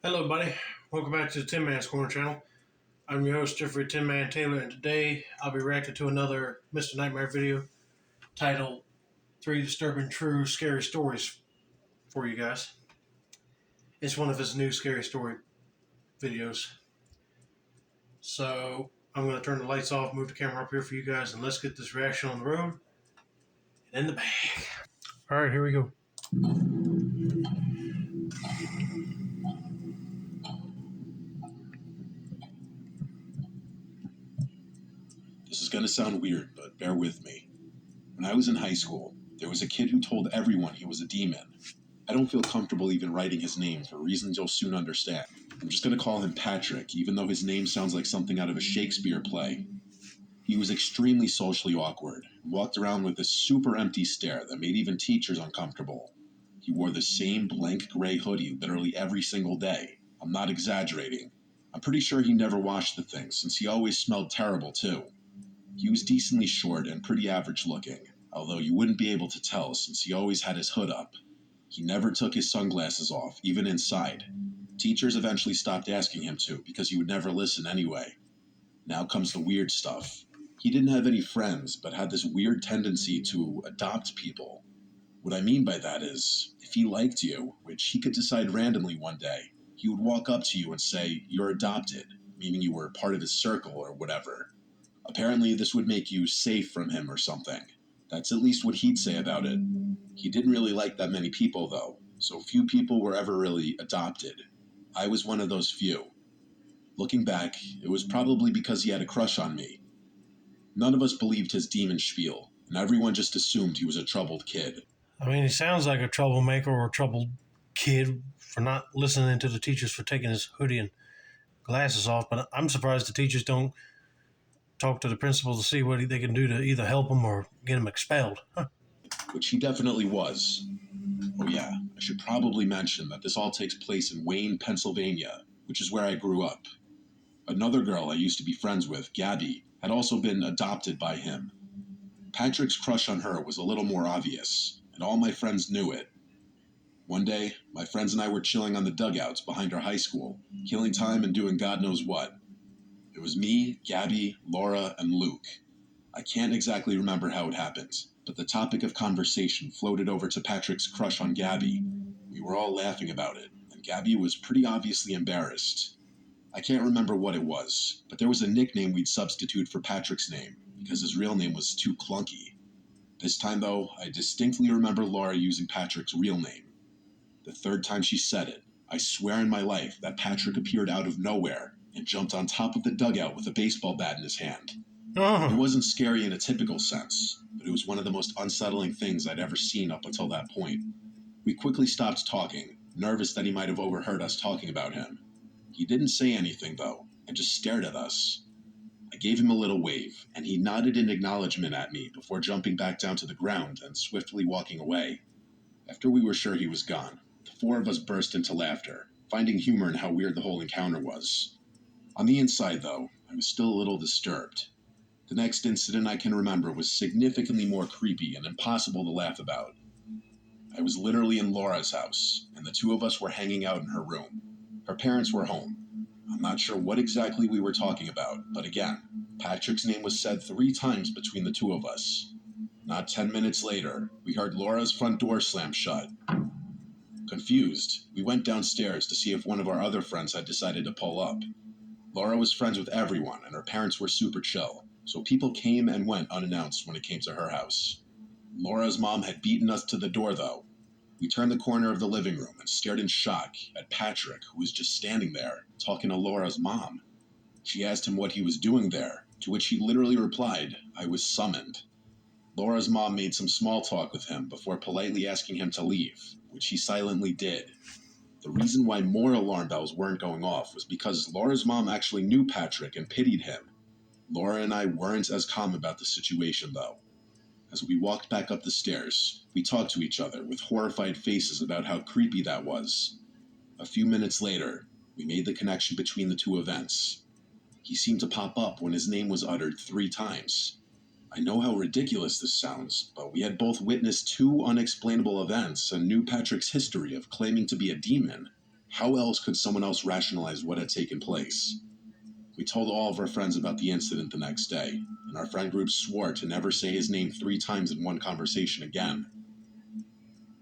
Hello, buddy. Welcome back to the Tin Man's Corner channel. I'm your host, Jeffrey Tin Man Taylor, and today I'll be reacting to another Mr. Nightmare video titled Three Disturbing True Scary Stories for you guys. It's one of his new scary story videos. So I'm going to turn the lights off, move the camera up here for you guys, and let's get this reaction on the road and in the bag. All right, here we go. This is going to sound weird, but bear with me. When I was in high school, there was a kid who told everyone he was a demon. I don't feel comfortable even writing his name for reasons you'll soon understand. I'm just going to call him Patrick, even though his name sounds like something out of a Shakespeare play. He was extremely socially awkward and walked around with a super empty stare that made even teachers uncomfortable. He wore the same blank gray hoodie literally every single day. I'm not exaggerating. I'm pretty sure he never washed the thing, since he always smelled terrible too. He was decently short and pretty average looking, although you wouldn't be able to tell since he always had his hood up. He never took his sunglasses off, even inside. Teachers eventually stopped asking him to because he would never listen anyway. Now comes the weird stuff. He didn't have any friends, but had this weird tendency to adopt people. What I mean by that is, if he liked you, which he could decide randomly one day, he would walk up to you and say, "You're adopted," meaning you were part of his circle or whatever. Apparently, this would make you safe from him or something. That's at least what he'd say about it. He didn't really like that many people, though, so few people were ever really adopted. I was one of those few. Looking back, it was probably because he had a crush on me. None of us believed his demon spiel, and everyone just assumed he was a troubled kid. I mean, he sounds like a troublemaker or a troubled kid for not listening to the teachers for taking his hoodie and glasses off, but I'm surprised the teachers don't talk to the principal to see what they can do to either help him or get him expelled. Which he definitely was. Oh yeah, I should probably mention that this all takes place in Wayne, Pennsylvania, which is where I grew up. Another girl I used to be friends with, Gabby, had also been adopted by him. Patrick's crush on her was a little more obvious, and all my friends knew it. One day, my friends and I were chilling on the dugouts behind our high school, killing time and doing God knows what. It was me, Gabby, Laura, and Luke. I can't exactly remember how it happened, but the topic of conversation floated over to Patrick's crush on Gabby. We were all laughing about it, and Gabby was pretty obviously embarrassed. I can't remember what it was, but there was a nickname we'd substitute for Patrick's name, because his real name was too clunky. This time, though, I distinctly remember Laura using Patrick's real name. The third time she said it, I swear in my life that Patrick appeared out of nowhere and jumped on top of the dugout with a baseball bat in his hand. It wasn't scary in a typical sense, but it was one of the most unsettling things I'd ever seen up until that point. We quickly stopped talking, nervous that he might have overheard us talking about him. He didn't say anything, though, and just stared at us. I gave him a little wave, and he nodded in acknowledgement at me before jumping back down to the ground and swiftly walking away. After we were sure he was gone, the four of us burst into laughter, finding humor in how weird the whole encounter was. On the inside, though, I was still a little disturbed. The next incident I can remember was significantly more creepy and impossible to laugh about. I was literally in Laura's house, and the two of us were hanging out in her room. Her parents were home. I'm not sure what exactly we were talking about, but again, Patrick's name was said 3 times between the two of us. Not 10 minutes later, we heard Laura's front door slam shut. Confused, we went downstairs to see if one of our other friends had decided to pull up. Laura was friends with everyone, and her parents were super chill, so people came and went unannounced when it came to her house. Laura's mom had beaten us to the door, though. We turned the corner of the living room and stared in shock at Patrick, who was just standing there, talking to Laura's mom. She asked him what he was doing there, to which he literally replied, "I was summoned." Laura's mom made some small talk with him before politely asking him to leave, which he silently did. The reason why more alarm bells weren't going off was because Laura's mom actually knew Patrick and pitied him. Laura and I weren't as calm about the situation, though. As we walked back up the stairs, we talked to each other with horrified faces about how creepy that was. A few minutes later, we made the connection between the two events. He seemed to pop up when his name was uttered 3 times. I know how ridiculous this sounds, but we had both witnessed 2 unexplainable events and knew Patrick's history of claiming to be a demon. How else could someone else rationalize what had taken place? We told all of our friends about the incident the next day, and our friend group swore to never say his name 3 times in one conversation again.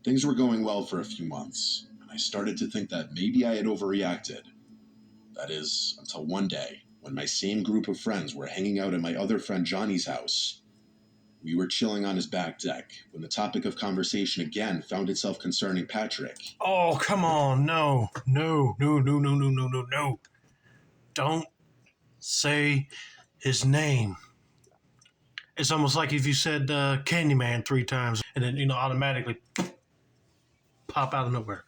Things were going well for a few months, and I started to think that maybe I had overreacted. That is, until one day, when my same group of friends were hanging out at my other friend Johnny's house. We were chilling on his back deck when the topic of conversation again found itself concerning Patrick. Oh, come on. No. No, no, no, no, no, no, no, no. Don't say his name. It's almost like if you said Candyman 3 times and then, automatically pop out of nowhere.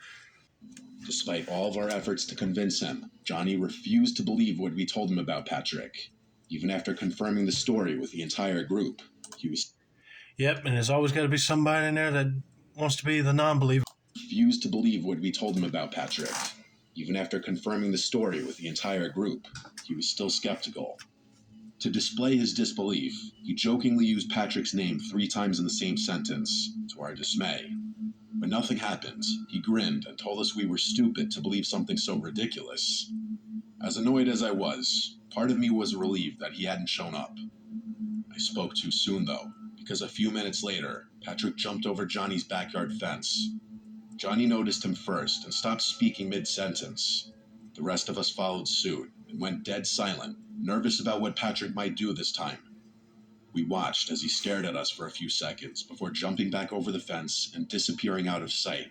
Despite all of our efforts to convince him, Johnny refused to believe what we told him about Patrick. Even after confirming the story with the entire group, he Yep, and there's always got to be somebody in there that wants to be the non-believer. refused to believe what we told him about Patrick. Even after confirming the story with the entire group, he was still skeptical. To display his disbelief, he jokingly used Patrick's name 3 times in the same sentence, to our dismay. When nothing happened, he grinned and told us we were stupid to believe something so ridiculous. As annoyed as I was, part of me was relieved that he hadn't shown up. I spoke too soon, though, because a few minutes later, Patrick jumped over Johnny's backyard fence. Johnny noticed him first and stopped speaking mid-sentence. The rest of us followed suit and went dead silent, nervous about what Patrick might do this time. We watched as he stared at us for a few seconds before jumping back over the fence and disappearing out of sight.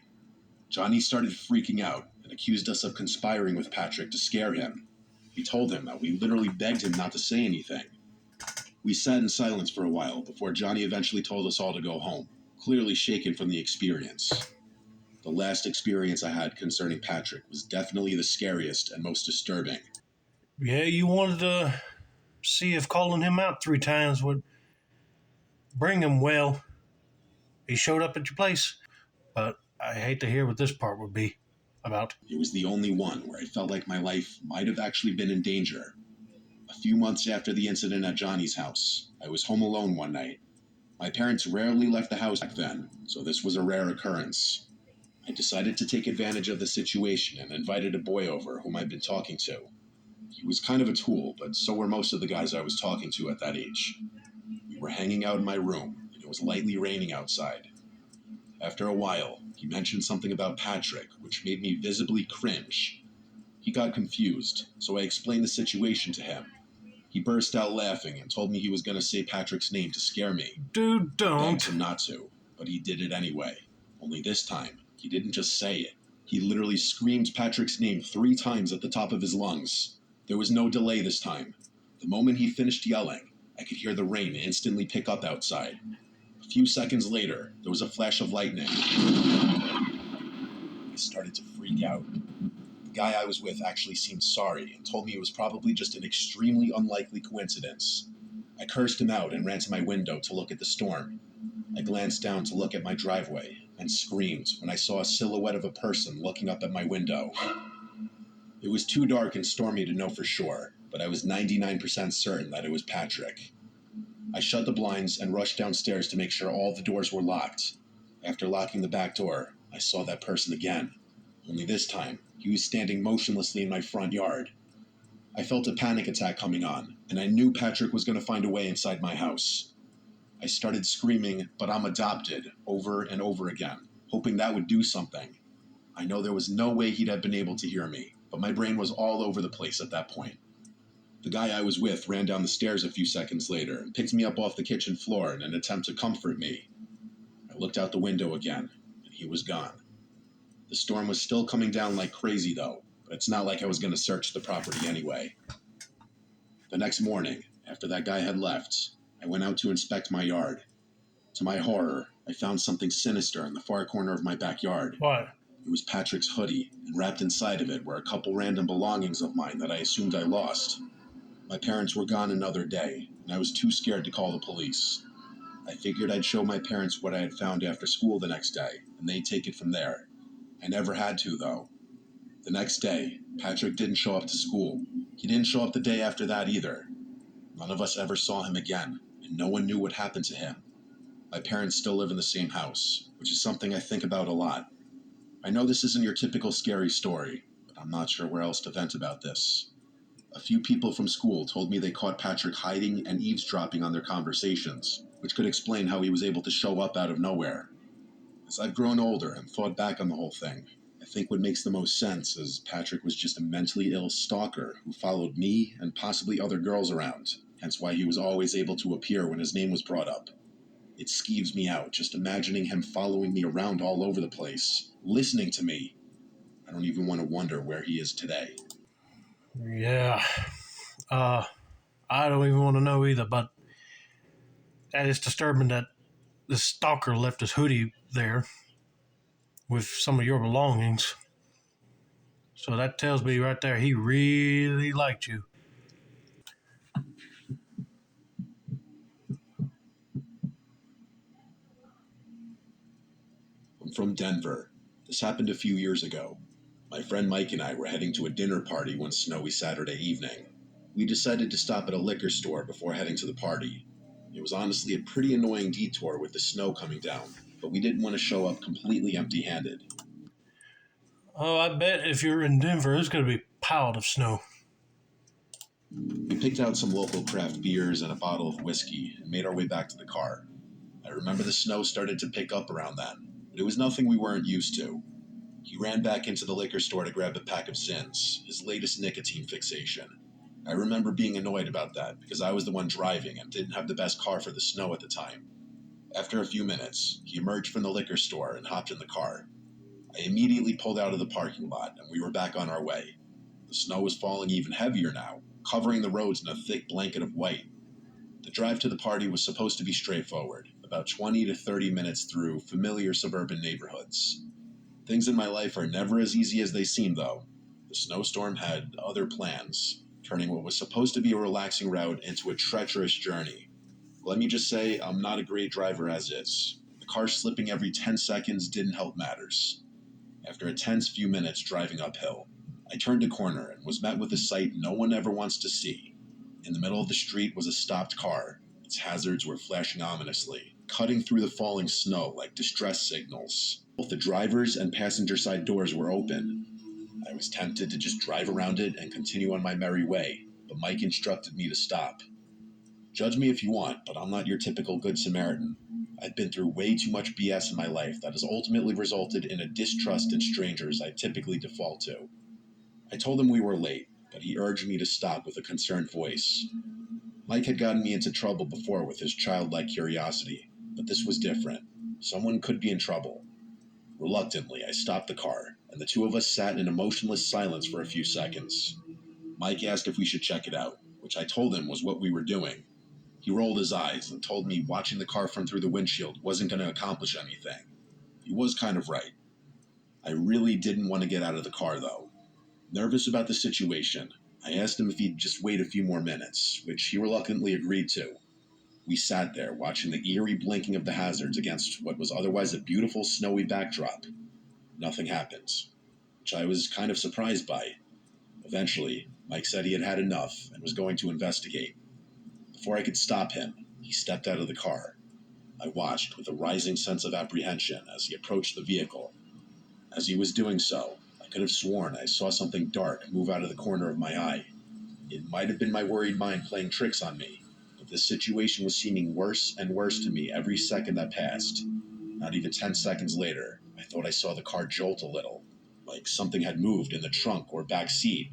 Johnny started freaking out and accused us of conspiring with Patrick to scare him. We told him that we literally begged him not to say anything. We sat in silence for a while before Johnny eventually told us all to go home, clearly shaken from the experience. The last experience I had concerning Patrick was definitely the scariest and most disturbing. Yeah, you wanted to see if calling him out 3 times would bring him. Well, he showed up at your place. But I hate to hear what this part would be about. It was the only one where I felt like my life might have actually been in danger. A few months after the incident at Johnny's house, I was home alone one night. My parents rarely left the house back then, so this was a rare occurrence. I decided to take advantage of the situation and invited a boy over whom I'd been talking to. He was kind of a tool, but so were most of the guys I was talking to at that age. We were hanging out in my room, and it was lightly raining outside. After a while, he mentioned something about Patrick, which made me visibly cringe. He got confused, so I explained the situation to him. He burst out laughing and told me he was going to say Patrick's name to scare me. Dude, I don't. begged him not to, but he did it anyway. Only this time, he didn't just say it. He literally screamed Patrick's name 3 times at the top of his lungs. There was no delay this time. The moment he finished yelling, I could hear the rain instantly pick up outside. A few seconds later, there was a flash of lightning. I started to freak out. The guy I was with actually seemed sorry and told me it was probably just an extremely unlikely coincidence. I cursed him out and ran to my window to look at the storm. I glanced down to look at my driveway and screamed when I saw a silhouette of a person looking up at my window. It was too dark and stormy to know for sure, but I was 99% certain that it was Patrick. I shut the blinds and rushed downstairs to make sure all the doors were locked. After locking the back door, I saw that person again. Only this time, he was standing motionlessly in my front yard. I felt a panic attack coming on, and I knew Patrick was going to find a way inside my house. I started screaming, "But I'm adopted," over and over again, hoping that would do something. I know there was no way he'd have been able to hear me, but my brain was all over the place at that point. The guy I was with ran down the stairs a few seconds later and picked me up off the kitchen floor in an attempt to comfort me. I looked out the window again, and he was gone. The storm was still coming down like crazy, though, but it's not like I was going to search the property anyway. The next morning, after that guy had left, I went out to inspect my yard. To my horror, I found something sinister in the far corner of my backyard. What? It was Patrick's hoodie, and wrapped inside of it were a couple random belongings of mine that I assumed I lost. My parents were gone another day, and I was too scared to call the police. I figured I'd show my parents what I had found after school the next day, and they'd take it from there. I never had to, though. The next day, Patrick didn't show up to school. He didn't show up the day after that either. None of us ever saw him again, and no one knew what happened to him. My parents still live in the same house, which is something I think about a lot. I know this isn't your typical scary story, I'm not sure where else to vent about this. A few people from school told me they caught Patrick hiding and eavesdropping on their conversations, which could explain how he was able to show up out of nowhere. As I've grown older and thought back on the whole thing, I think what makes the most sense is Patrick was just a mentally ill stalker who followed me and possibly other girls around, hence why he was always able to appear when his name was brought up. It skeeves me out just imagining him following me around all over the place, listening to me. I don't even want to wonder where he is today. Yeah. I don't even want to know either, but that is disturbing that the stalker left his hoodie there with some of your belongings. So that tells me right there he really liked you. I'm from Denver. This happened a few years ago. My friend Mike and I were heading to a dinner party one snowy Saturday evening. We decided to stop at a liquor store before heading to the party. It was honestly a pretty annoying detour with the snow coming down, but we didn't want to show up completely empty-handed. Oh, I bet if you're in Denver, it's going to be piled of snow. We picked out some local craft beers and a bottle of whiskey and made our way back to the car. I remember the snow started to pick up around then, but it was nothing we weren't used to. He ran back into the liquor store to grab a pack of Zins, his latest nicotine fixation. I remember being annoyed about that because I was the one driving and didn't have the best car for the snow at the time. After a few minutes, he emerged from the liquor store and hopped in the car. I immediately pulled out of the parking lot and we were back on our way. The snow was falling even heavier now, covering the roads in a thick blanket of white. The drive to the party was supposed to be straightforward, about 20 to 30 minutes through familiar suburban neighborhoods. Things in my life are never as easy as they seem, though. The snowstorm had other plans, turning what was supposed to be a relaxing route into a treacherous journey. Let me just say, I'm not a great driver as is. The car slipping every 10 seconds didn't help matters. After a tense few minutes driving uphill, I turned a corner and was met with a sight no one ever wants to see. In the middle of the street was a stopped car. Its hazards were flashing ominously, cutting through the falling snow like distress signals. Both the driver's and passenger side doors were open. I was tempted to just drive around it and continue on my merry way, but Mike instructed me to stop. Judge me if you want, but I'm not your typical Good Samaritan. I've been through way too much BS in my life that has ultimately resulted in a distrust in strangers I typically default to. I told him we were late, but he urged me to stop with a concerned voice. Mike had gotten me into trouble before with his childlike curiosity, but this was different. Someone could be in trouble. Reluctantly, I stopped the car, and the two of us sat in a motionless silence for a few seconds. Mike asked if we should check it out, which I told him was what we were doing. He rolled his eyes and told me watching the car from through the windshield wasn't going to accomplish anything. He was kind of right. I really didn't want to get out of the car, though. Nervous about the situation, I asked him if he'd just wait a few more minutes, which he reluctantly agreed to. We sat there, watching the eerie blinking of the hazards against what was otherwise a beautiful snowy backdrop. Nothing happened, which I was kind of surprised by. Eventually, Mike said he had had enough and was going to investigate. Before I could stop him, he stepped out of the car. I watched with a rising sense of apprehension as he approached the vehicle. As he was doing so, I could have sworn I saw something dark move out of the corner of my eye. It might have been my worried mind playing tricks on me, but this situation was seeming worse and worse to me every second that passed. Not even 10 seconds later, I thought I saw the car jolt a little, like something had moved in the trunk or back seat.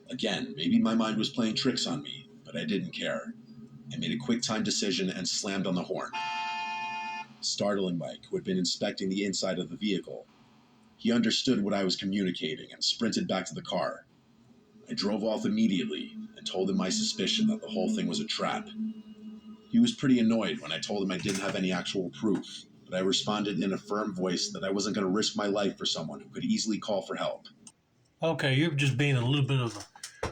Again, maybe my mind was playing tricks on me, but I didn't care. I made a quick-time decision and slammed on the horn, startling Mike, who had been inspecting the inside of the vehicle. He understood what I was communicating and sprinted back to the car. I drove off immediately and told him my suspicion that the whole thing was a trap. He was pretty annoyed when I told him I didn't have any actual proof, but I responded in a firm voice that I wasn't going to risk my life for someone who could easily call for help. Okay, you're just being a little bit of a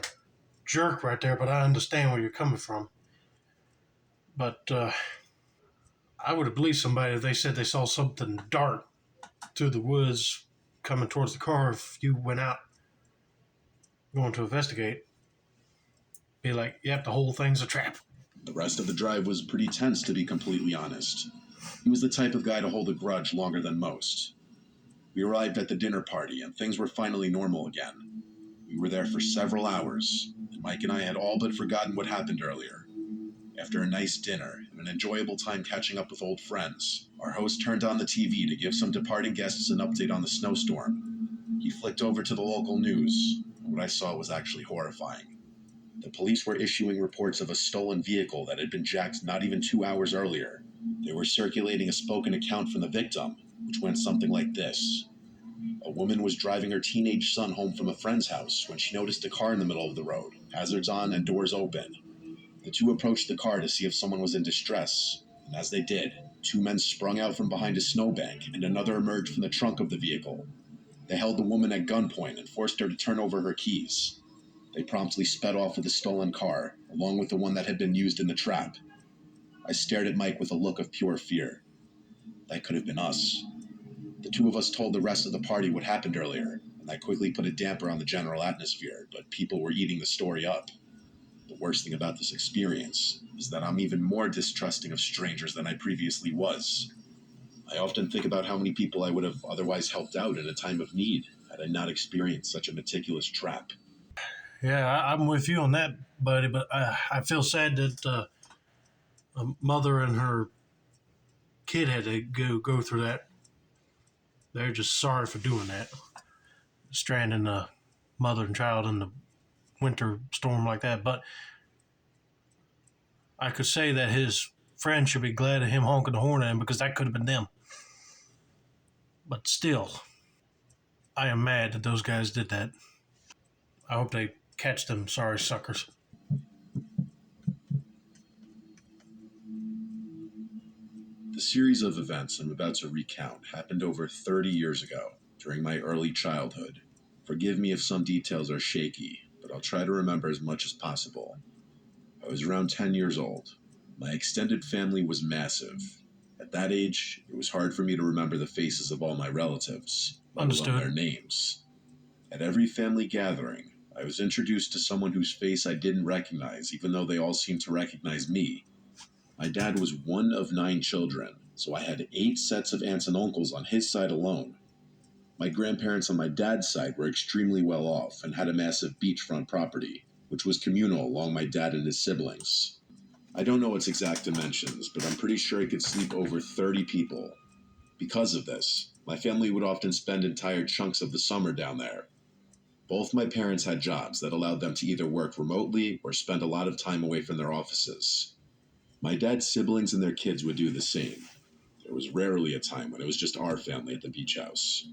jerk right there, but I understand where you're coming from. But I would have believed somebody if they said they saw something dark through the woods coming towards the car if you went out going to investigate. Be like, yep, the whole thing's a trap. The rest of the drive was pretty tense, to be completely honest. He was the type of guy to hold a grudge longer than most. We arrived at the dinner party, and things were finally normal again. We were there for several hours, and Mike and I had all but forgotten what happened earlier. After a nice dinner and an enjoyable time catching up with old friends, our host turned on the TV to give some departing guests an update on the snowstorm. He flicked over to the local news, and what I saw was actually horrifying. The police were issuing reports of a stolen vehicle that had been jacked not even 2 hours earlier. They were circulating a spoken account from the victim, which went something like this. A woman was driving her teenage son home from a friend's house when she noticed a car in the middle of the road, hazards on and doors open. The two approached the car to see if someone was in distress, and as they did, two men sprung out from behind a snowbank and another emerged from the trunk of the vehicle. They held the woman at gunpoint and forced her to turn over her keys. They promptly sped off with the stolen car, along with the one that had been used in the trap. I stared at Mike with a look of pure fear. That could have been us. The two of us told the rest of the party what happened earlier, and that quickly put a damper on the general atmosphere, but people were eating the story up. The worst thing about this experience is that I'm even more distrusting of strangers than I previously was. I often think about how many people I would have otherwise helped out in a time of need had I not experienced such a meticulous trap. Yeah, I'm with you on that, buddy. But I feel sad that a mother and her kid had to go through that. They're just sorry for doing that, stranding a mother and child in the winter storm like that. But I could say that his friend should be glad of him honking the horn at him because that could have been them. But still, I am mad that those guys did that. I hope they catch them sorry suckers. The series of events I'm about to recount happened over 30 years ago, during my early childhood. Forgive me if some details are shaky, but I'll try to remember as much as possible. I was around 10 years old. My extended family was massive. At that age, it was hard for me to remember the faces of all my relatives, let alone their names. At every family gathering, I was introduced to someone whose face I didn't recognize, even though they all seemed to recognize me. My dad was one of 9 children, so I had 8 sets of aunts and uncles on his side alone. My grandparents on my dad's side were extremely well off and had a massive beachfront property, which was communal along my dad and his siblings. I don't know its exact dimensions, but I'm pretty sure it could sleep over 30 people. Because of this, my family would often spend entire chunks of the summer down there. Both my parents had jobs that allowed them to either work remotely or spend a lot of time away from their offices. My dad's siblings and their kids would do the same. There was rarely a time when it was just our family at the beach house.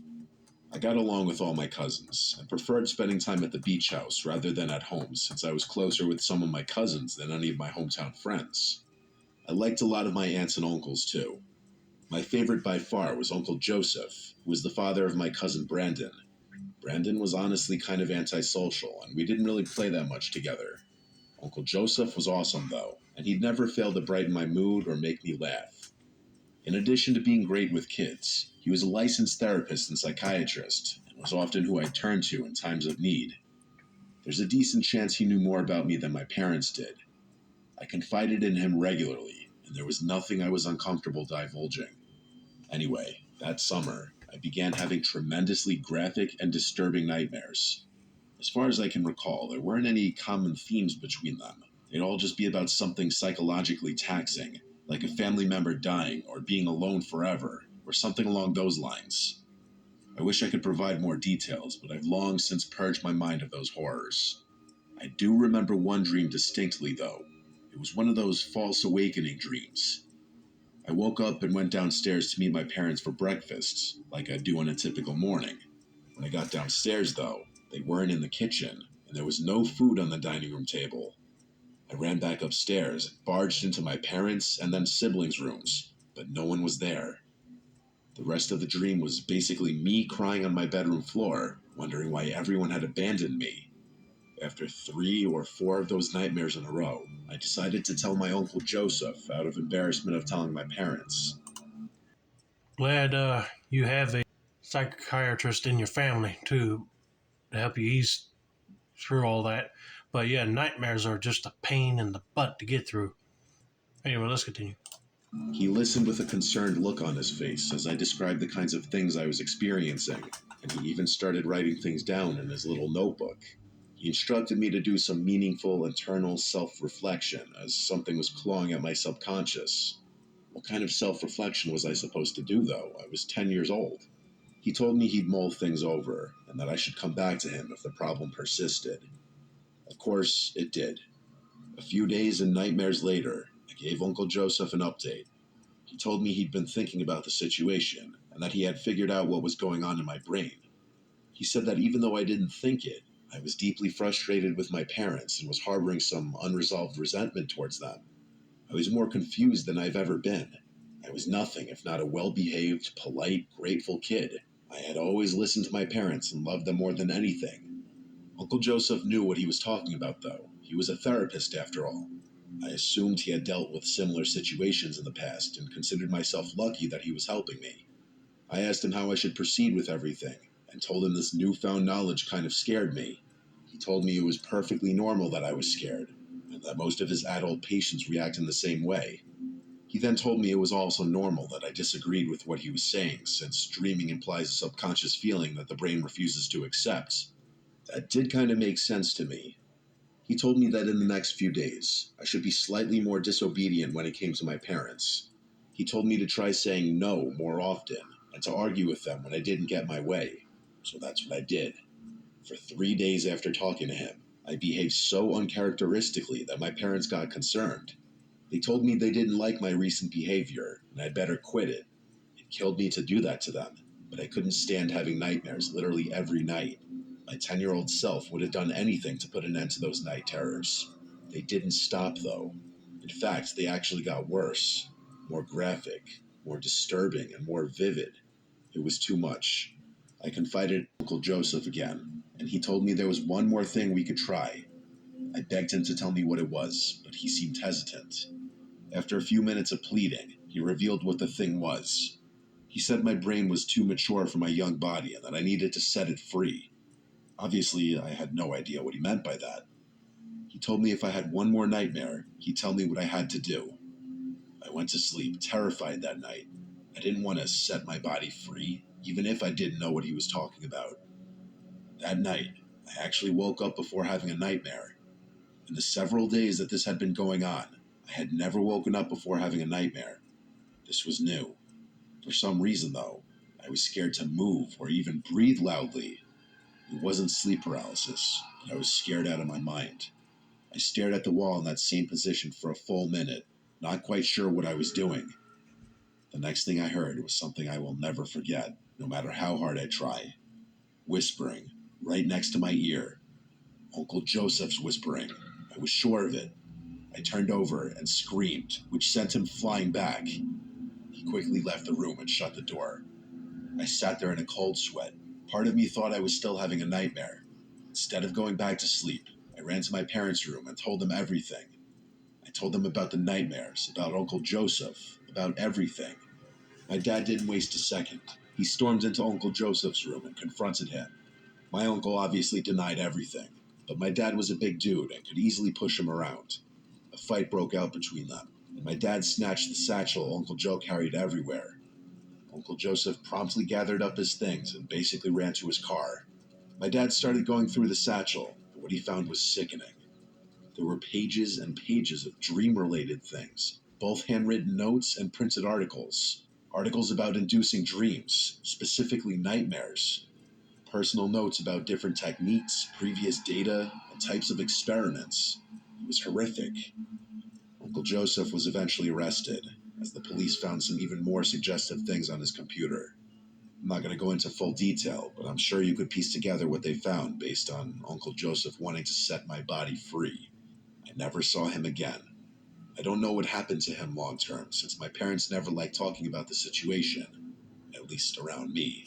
I got along with all my cousins, and preferred spending time at the beach house rather than at home since I was closer with some of my cousins than any of my hometown friends. I liked a lot of my aunts and uncles too. My favorite by far was Uncle Joseph, who was the father of my cousin Brandon. Brandon was honestly kind of antisocial, and we didn't really play that much together. Uncle Joseph was awesome though, and he'd never fail to brighten my mood or make me laugh. In addition to being great with kids, he was a licensed therapist and psychiatrist, and was often who I turned to in times of need. There's a decent chance he knew more about me than my parents did. I confided in him regularly, and there was nothing I was uncomfortable divulging. Anyway, that summer, I began having tremendously graphic and disturbing nightmares. As far as I can recall, there weren't any common themes between them. They'd all just be about something psychologically taxing, like a family member dying or being alone forever, or something along those lines. I wish I could provide more details, but I've long since purged my mind of those horrors. I do remember one dream distinctly, though. It was one of those false awakening dreams. I woke up and went downstairs to meet my parents for breakfast, like I do on a typical morning. When I got downstairs, though, they weren't in the kitchen, and there was no food on the dining room table. I ran back upstairs, barged into my parents' and then siblings' rooms, but no one was there. The rest of the dream was basically me crying on my bedroom floor, wondering why everyone had abandoned me. After 3 or 4 of those nightmares in a row, I decided to tell my Uncle Joseph out of embarrassment of telling my parents. Glad you have a psychiatrist in your family too to help you ease through all that. But yeah, nightmares are just a pain in the butt to get through. Anyway, let's continue. He listened with a concerned look on his face as I described the kinds of things I was experiencing, and he even started writing things down in his little notebook. He instructed me to do some meaningful internal self-reflection as something was clawing at my subconscious. What kind of self-reflection was I supposed to do, though? I was 10 years old. He told me he'd mull things over, and that I should come back to him if the problem persisted. Of course, it did. A few days and nightmares later, I gave Uncle Joseph an update. He told me he'd been thinking about the situation, and that he had figured out what was going on in my brain. He said that even though I didn't think it, I was deeply frustrated with my parents and was harboring some unresolved resentment towards them. I was more confused than I've ever been. I was nothing if not a well-behaved, polite, grateful kid. I had always listened to my parents and loved them more than anything. Uncle Joseph knew what he was talking about, though. He was a therapist, after all. I assumed he had dealt with similar situations in the past and considered myself lucky that he was helping me. I asked him how I should proceed with everything and told him this newfound knowledge kind of scared me. He told me it was perfectly normal that I was scared and that most of his adult patients react in the same way. He then told me it was also normal that I disagreed with what he was saying, since dreaming implies a subconscious feeling that the brain refuses to accept. That did kind of make sense to me. He told me that in the next few days, I should be slightly more disobedient when it came to my parents. He told me to try saying no more often and to argue with them when I didn't get my way. So that's what I did. For 3 days after talking to him, I behaved so uncharacteristically that my parents got concerned. They told me they didn't like my recent behavior and I'd better quit it. It killed me to do that to them, but I couldn't stand having nightmares literally every night. My 10-year-old self would have done anything to put an end to those night terrors. They didn't stop, though. In fact, they actually got worse. More graphic, more disturbing, and more vivid. It was too much. I confided in Uncle Joseph again, and he told me there was one more thing we could try. I begged him to tell me what it was, but he seemed hesitant. After a few minutes of pleading, he revealed what the thing was. He said my brain was too mature for my young body and that I needed to set it free. Obviously, I had no idea what he meant by that. He told me if I had one more nightmare, he'd tell me what I had to do. I went to sleep terrified that night. I didn't want to set my body free, even if I didn't know what he was talking about. That night, I actually woke up before having a nightmare. In the several days that this had been going on, I had never woken up before having a nightmare. This was new. For some reason, though, I was scared to move or even breathe loudly. It wasn't sleep paralysis, but I was scared out of my mind. I stared at the wall in that same position for a full minute, not quite sure what I was doing. The next thing I heard was something I will never forget, no matter how hard I try. Whispering, right next to my ear. Uncle Joseph's whispering. I was sure of it. I turned over and screamed, which sent him flying back. He quickly left the room and shut the door. I sat there in a cold sweat. Part of me thought I was still having a nightmare. Instead of going back to sleep, I ran to my parents' room and told them everything. I told them about the nightmares, about Uncle Joseph, about everything. My dad didn't waste a second. He stormed into Uncle Joseph's room and confronted him. My uncle obviously denied everything, but my dad was a big dude and could easily push him around. A fight broke out between them, and my dad snatched the satchel Uncle Joe carried everywhere. Uncle Joseph promptly gathered up his things and basically ran to his car. My dad started going through the satchel, but what he found was sickening. There were pages and pages of dream-related things, both handwritten notes and printed articles. Articles about inducing dreams, specifically nightmares. Personal notes about different techniques, previous data, and types of experiments. It was horrific. Uncle Joseph was eventually arrested, as the police found some even more suggestive things on his computer. I'm not going to go into full detail, but I'm sure you could piece together what they found based on Uncle Joseph wanting to set my body free. I never saw him again. I don't know what happened to him long term, since my parents never liked talking about the situation, at least around me.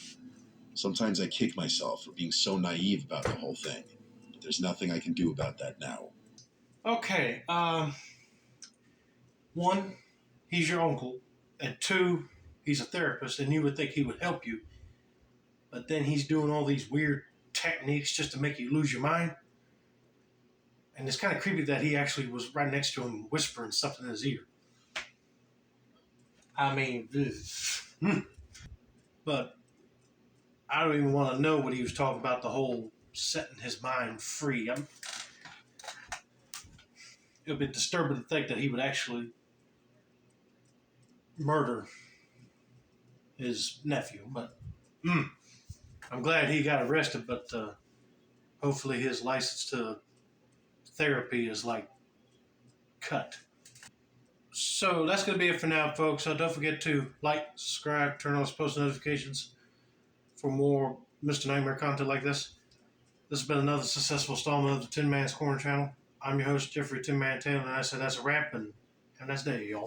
Sometimes I kick myself for being so naive about the whole thing, but there's nothing I can do about that now. Okay, one, he's your uncle, and two, he's a therapist, and you would think he would help you, but then he's doing all these weird techniques just to make you lose your mind. And it's kind of creepy that he actually was right next to him whispering something in his ear. I mean, but I don't even want to know what he was talking about. The whole setting his mind free. It would be disturbing to think that he would actually murder his nephew. But I'm glad he got arrested. But hopefully his license to therapy is like cut. So that's going to be it for now, folks. Don't forget to like, subscribe, turn on post notifications for more Mr. Nightmare content like this. This has been another successful installment of the Tin Man's Corner channel. I'm your host, Jeffrey Tin Man Taylor, and I said that's a wrap, and have a nice day, y'all.